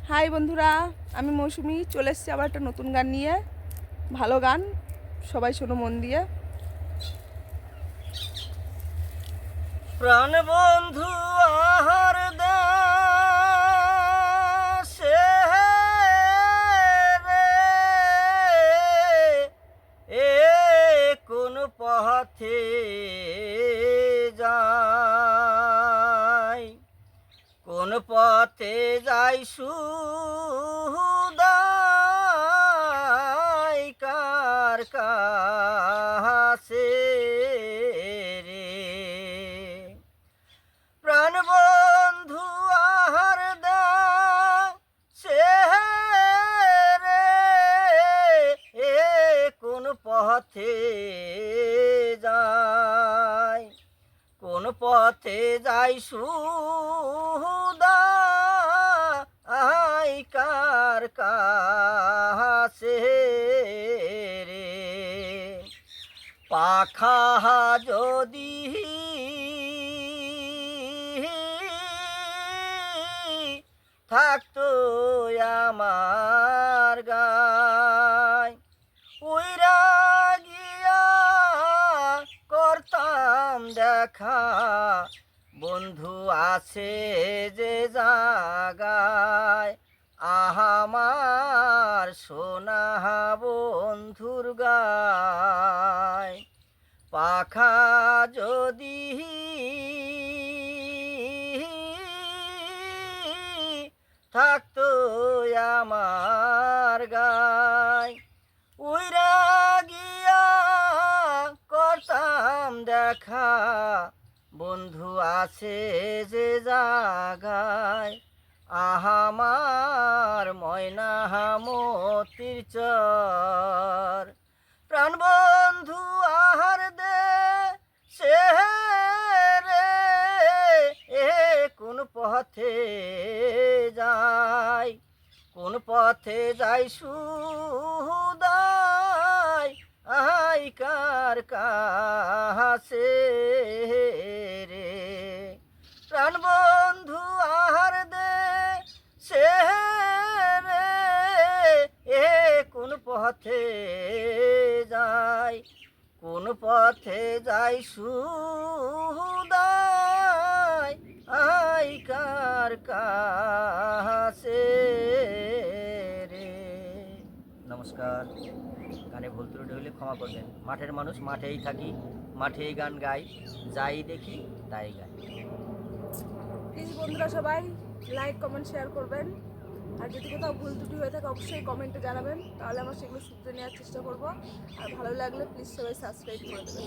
High বন্ধুরা, আমি মৌসুমি চলে এসেছি আবার একটা নতুন গান নিয়ে। ভালো গান, সবাই শোনো মন দিয়ে। প্রাণ বন্ধু আহার দাসে রে, এ কোন পথে যায়, কোন পথে যাই সুদাই কার কাছে রে। প্রাণ বন্ধু আহার দাসে রে, এ কোন পথে যায়, কোন পথে যাই সুদাই কার কাছে রে। পাখা যদি থাকতো আমার গায়, উইরা গিয়া করতাম দেখা, বন্ধু আছে যে জাগায়, আমার সোনা বন্ধুর গায়। পাখা যদি থাকতো আমার গায়, উইরা গিয়া করতাম দেখা, বন্ধু আছে যে জাগায়, আহামার ময়না মতির চর। প্রাণ বন্ধু আহার দে সে রে, এ কোন পথে যায়, কোন পথে যাই সুদাই আই কার কাছে রে। প্রাণ বন্ধু আহার দে সে রে, এ কোন পথে যায়, কোন পথে যাই সুদাই আই কার কাছে রে। নমস্কার। গানে ভুল ত্রুটি হলে ক্ষমা করবেন। মাঠের মানুষ, মাঠেই থাকি, মাঠেই গান গাই, যাই দেখি তাই গাই। প্লিজ বন্ধুরা সবাই লাইক কমেন্ট শেয়ার করবেন, আর যদি কোথাও ভুল ত্রুটি হয়ে থাকে অবশ্যই কমেন্টে জানাবেন, তাহলে আমরা সেগুলো শুধরে নেওয়ার চেষ্টা করব। আর ভালো লাগলে প্লিজ সবাই সাবস্ক্রাইব করে দেবেন।